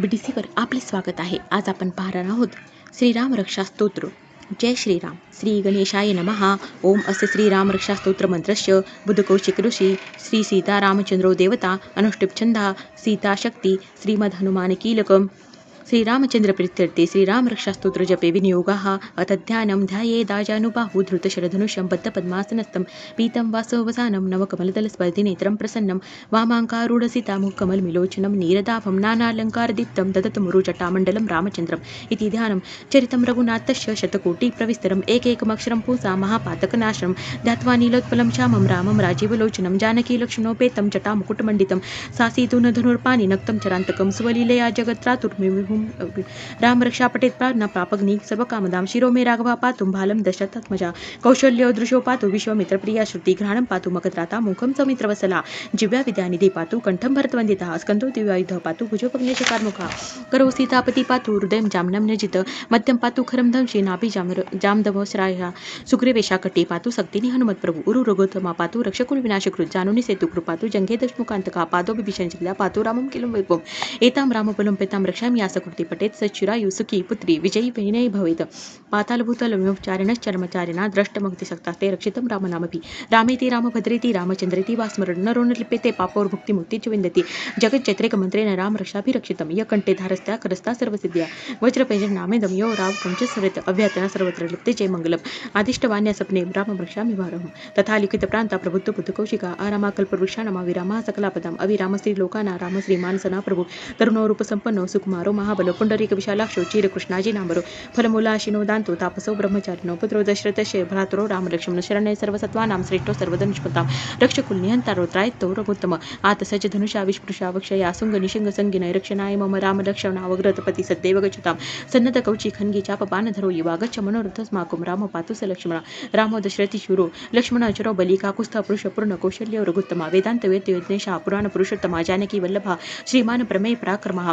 BDCवर आपले स्वागत आहे. आज आपण पाहणार आहोत श्रीराम रक्षा स्तोत्र. जय श्रीराम. श्री गणेशाय नमः. ओम अस्य श्रीराम रक्षा स्तोत्र मंत्रस्य बुधकौशिक ऋषी श्री सीता रामचंद्रो देवता अनुष्टुप छंदा सीता शक्ती श्रीमद हनुमान कीलकम. श्रीरामचंद्र प्रीत्यर्थे श्रीराम रक्षा स्तोत्र जपे विनियोगाः. अथ ध्यानं ध्यायेदाजानुबाहु धृतशरधनुषं बद्धपद्मासनस्थं पीतं वासवसानं नवकमलदलस्पर्धिनेत्रं प्रसन्नं वामाङ्कारूढसितामुखकमलमिलोचनं नीरदाभं नानालङ्कारदीप्तं ददतमुरुजटामण्डलं रामचन्द्रम् इति ध्यानं चरितं रघुनाथस्य शतकोटिप्रविस्तरम् एकैकमक्षरं पुंसा महापातकनाशनं ध्यात्वा नीलोत्पलं श्यामं रामं राजीवलोचनं जानकीलक्ष्मणोपेतं जटामुकुटमण्डितं सासीतून धनुर्पाणि नक्तं चरान्तकं स्वलीलया जगत्रातुर्मिविभुं राम रक्षा पटेत प्रार्थना प्रापग्नि सर्वकामदां शिरो मे राघवा पातुं भालं दशरथात्मजा कौशल्यो दृशो पातु विश्वमित्र प्रिया श्रुति घ्राणं पातु मकत्राता मुखं सौमित्रवसला जिव्या विद्यानिधि पातु कंठं भरतवन्दिता स्कंदो दिव्यायुधः पातु भुजोपग्नेश कार्मुखा करो सीतापति पातु हृदयं जाम्नं नजित मध्यं पातु खरं धंशी नाभि जामदवश्राया सुग्रीवेशाकटी पातु सक्तिनि हनुमत प्रभु उरु रघुत्तमा पातु रक्षकुल विनाशकृत जानूनि सेतु कृपातु जंघे दशमुखांतका पादो विभीषण जिल्हा पातु रामं किलं वैभवम् एतां रामबलं पेतां रक्षामि यासकृति पटेत सच्चिरायु सुखी पुत्री विजयी विनयी भवेत पातालभूतलविचारिणश्चर्मचारिणा द्रष्टमुक्तिसक्तास्ते रक्षितं रामनामभि रामेति रामभद्रेति रामचन्द्रेति वा स्मरण नरो न लिप्यते पापौर्भुक्तिमुक्तिच विन्दति जगच्चैत्रिकमन्त्रेण राम रक्षाभिरक्षितं य कण्ठे धारस्त्या करस्ता सर्वसिद्ध्या वज्रपैजनामेदं यो रावकं च स्मरेत अव्यातना सर्वत्र लिप्ते जय मङ्गलम् आदिष्टवान्या सपने रामं रक्षामि वारहम् तथा लिखितप्रान्ता प्रभुत्व बुद्धकौशिका आरामा कल्पवृक्षाणामा विरामः सकलापदाम् अविराम श्रीलोकाना राम श्रीमानसना प्रभु तरुणो रूपसम्पन्नो सुकुमारो महाबलो पुण्डरीक विशालाक्षो चीरकृष्णाजी नामरो फलमूलाशिनो दान्तो तापसो ब्रह्मचारिणो पुत्रो दशरथस्य भ्रातरो रामलक्ष्मण शरण्य सर्वसत्त्वानां श्रेष्ठो सर्वधनुष्पतां रक्षकुल निहन्तारो त्रायतो रघुत्तम आतसज धनुषा विस्पृशा वक्षया सुंग निशिंग संगिनय रक्षणाय मम रामलक्ष्मणावग्रतपति सद्देव गच्छतां सन्नत कौची खन्गी चापपानधरो युवा गच्छ मनोरथस्माकं राम पातु स लक्ष्मण रामो दशरथि शूरो लक्ष्मण अचरो बली काकुस्थ पुरुष पूर्ण कौशल्यो रघुत्तमा वेदांत वेद्यज्ञेशा पुराण पुरुषोत्तमा जानकी वल्लभा श्रीमान प्रमेय पराक्रमः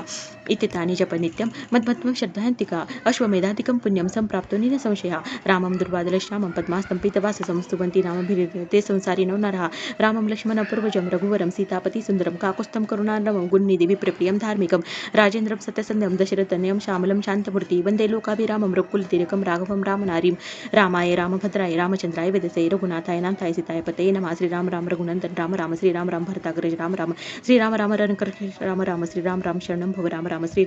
इत्येतानि जप नित्यं मद्मत्वं श्रद्धान्तिका अश्वमेधादिकं पुण्यं सम्प्राप्तो निन संशयः रामं दुर्वादलश्यामं पद्मास्तं पीतवाससं स्तुवन्ति नामभिर्ते संसारिणो नरः रामं लक्ष्मणपूर्वजं रघुवरं सीतापति सुन्दरं काकुस्थं करुणार्णवं गुणनिधि विप्रप्रियं धार्मिकं राजेन्द्रं सत्यसन्ध्यं दशरथतनयं श्यामलं शान्तमूर्ति वन्दे लोकाभिरामं रघुकुलतिलकं राघवं रामनारीं रामाय रामभद्राय रामचन्द्राय वेदसे रघुनाथाय नाथाय सीताय पतये नमः श्रीराम राम रघुनन्दन राम राम श्रीराम राम भरताग्रज राम राम श्रीराम राम रणकर्ष राम राम श्रीराम राम शरणं भव राम राम श्री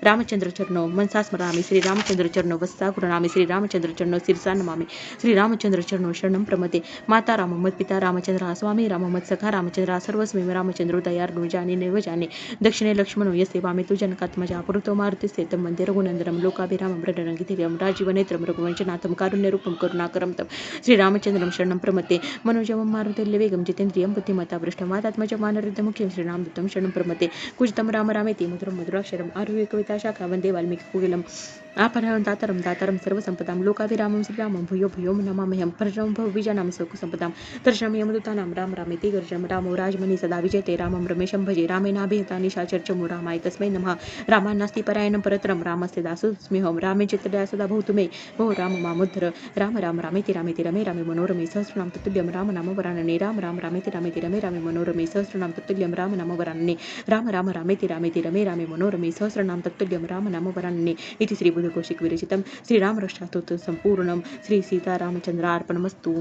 रामचंद्र चरणो मनसा स्मरामि श्री रामचंद्र चरणो वत्सा गुरुनामि श्री रामचंद्र चरणो शिरसा नमामि श्री रामचंद्र चरणो शरणं प्रमते माता राम मत पिता रामचंद्र स्वामी राम मत सखा रामचंद्र सर्वस्वी रामचंद्रो दयार्णो जाने नैव जाने दक्षिणे लक्ष्मणो यस्य वामे तु जनकात्मजा पुरुतो मारुतिस्ते वन्दे रघुनन्दनं लोकाभिरामं प्रणरङ्गितव्यं राजीवनेत्रं रघुवंशनाथं कारुण्यरूपं करुणाकरं तं श्रीरामचन्द्रं शरणं प्रमते मनोजवं मारुतल्यवेगं जितेन्द्रियं बुद्धिमता भ्रष्टं वातात्मजं वानरयुद्धमुख्यं श्रीरामदूतं शरणं प्रमते कुजितं राम रामेति मधुरं मधुराक्षरम् आरुह्य कविता शाखा वन्दे वाल्मीकि कुकिलम् आपहरणं दातारं सर्वसम्पदां लोकाभिरामं श्रीरामं भूयो भूयो नमाम्यहं परं भवबीजानां सुखसम्पदां दर्शनं यमदूतानां राम रामेति गर्जनं रामो राजमणि सदा विजयते रामं रमेशं भजे रामेणाभिहिता निशाचर्चमु रामाय तस्मै नमः रामान्नास्ति परायणं परतरं रामस्य दासोऽस्म्यहं रामे चित्तया सदा भवतु मे भो राम मामुद्धर राम राम रामेति रमे रामे मनोरमे सहस्रनाम तत्तुल्यं राम नाम वरानने राम राम रामेति रमे रामे मनोरमे सहस्रनाम तत्तुल्यं राम नाम वरानने राम राम रामेति रमे रामे मनोरमे सहस्रनाम तत्तुल्यं राम नाम वरानने इति श्री बुधकौशिक विरचितं श्रीराम रक्षा स्तोत्र संपूर्णं श्री सीतारामचन्द्रार्पणमस्तु।